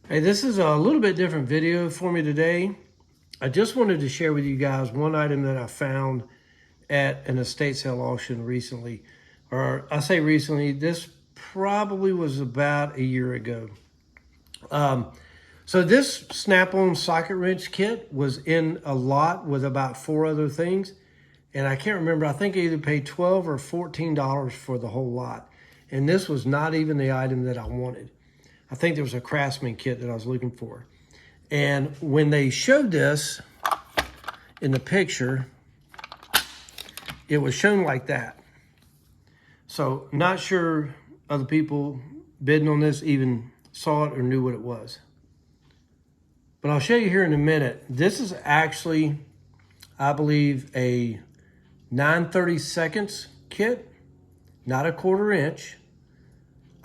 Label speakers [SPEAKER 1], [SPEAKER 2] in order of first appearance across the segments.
[SPEAKER 1] Hey, this is a little bit different video for me today. I just wanted to share with you guys one item that I found at an estate sale auction recently. Or I say recently, this probably was about a year ago. So this Snap-on socket wrench kit was in a lot with about 4 other things. And I can't remember, I think I either paid $12 or $14 for the whole lot. And this was not even the item that I wanted. I think there was a Craftsman kit that I was looking for. And when they showed this in the picture, it was shown like that. So not sure other people bidding on this even saw it or knew what it was. But I'll show you here in a minute. This is actually, I believe, a 9/32 kit, not a 1/4 inch.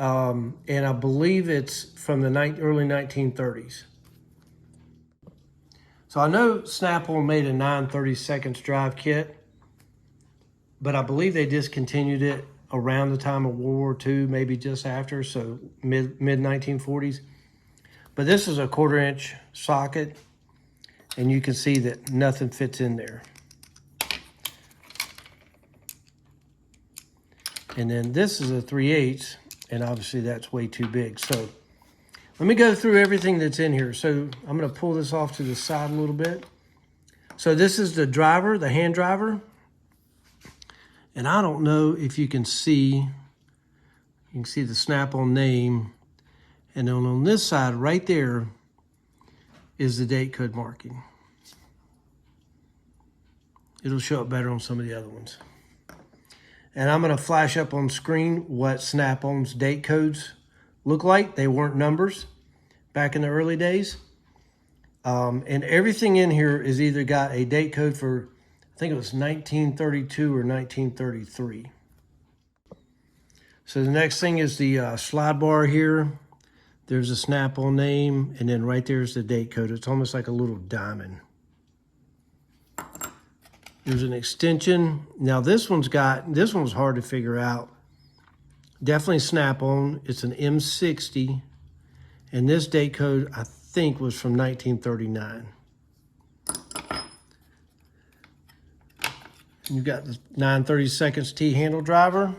[SPEAKER 1] And I believe it's from the early 1930s. So I know Snap-on made a 9/32 drive kit, but I believe they discontinued it around the time of World War II, maybe just after, so mid 1940s. But this is a 1/4 inch socket, and you can see that nothing fits in there. And then this is a 3/8, and obviously that's way too big. So let me go through everything that's in here. So I'm going to pull this off to the side a little bit. So this is the driver, the hand driver. And I don't know if you can see the Snap-on name. And then on this side right there is the date code marking. It'll show up better on some of the other ones. And I'm going to flash up on screen what Snap-on's date codes look like. They weren't numbers back in the early days. And everything in here is either got a date code for, I think it was 1932 or 1933. So the next thing is the slide bar here. There's a Snap-on name, and then right there's the date code. It's almost like a little diamond. There's an extension. Now this one's hard to figure out. Definitely Snap-on. It's an M60, and this date code I think was from 1939. You've got the 9/32 T handle driver,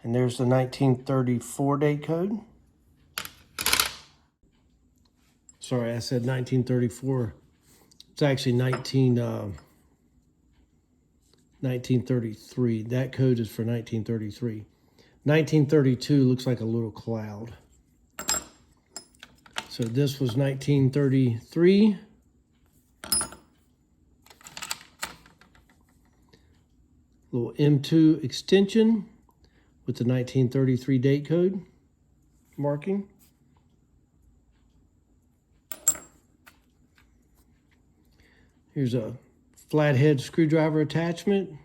[SPEAKER 1] and there's the 1934 date code. Sorry, I said 1934. It's actually 1933. That code is for 1933. 1932 looks like a little cloud. So this was 1933. Little M2 extension with the 1933 date code marking. Here's a flathead screwdriver attachment,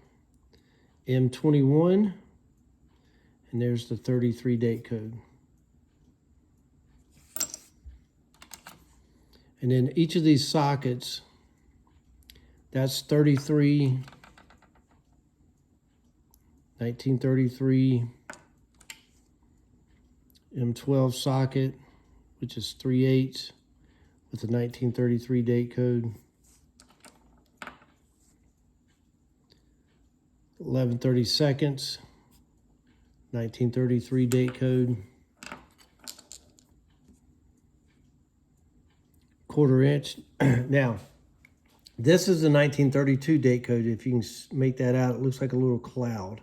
[SPEAKER 1] M21, and there's the 33 date code. And then each of these sockets, that's 33, 1933, M12 socket, which is 3/8 with the 1933 date code. 11/32, 1933 date code. 1/4 inch. Now, this is the 1932 date code. If you can make that out, it looks like a little cloud.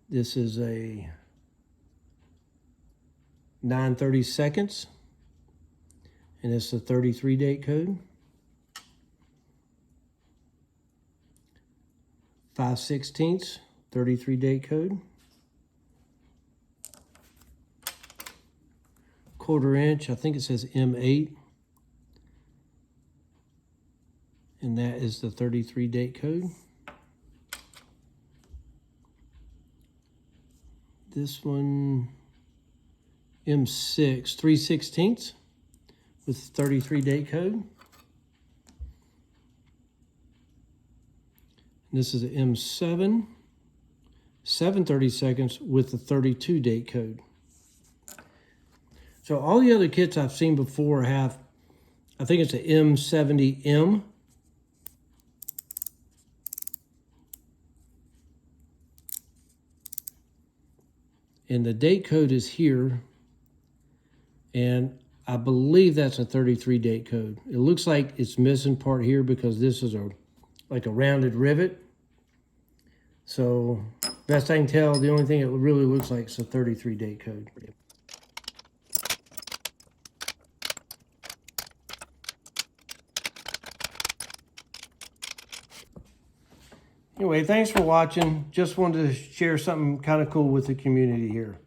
[SPEAKER 1] This is a 9/32, and it's the 33 date code. 5/16, 33 date code. 1/4 inch, I think it says M8. And that is the 33 date code. This one, M6, 3/16 with 33 date code. This is an M7 7/32 with the 32 date code. So all the other kits I've seen before have, I think it's a M70M. And the date code is here. And I believe that's a 33 date code. It looks like it's missing part here because this is like a rounded rivet. So best I can tell, the only thing it really looks like is a 33 date code. Anyway, thanks for watching. Just wanted to share something kind of cool with the community here.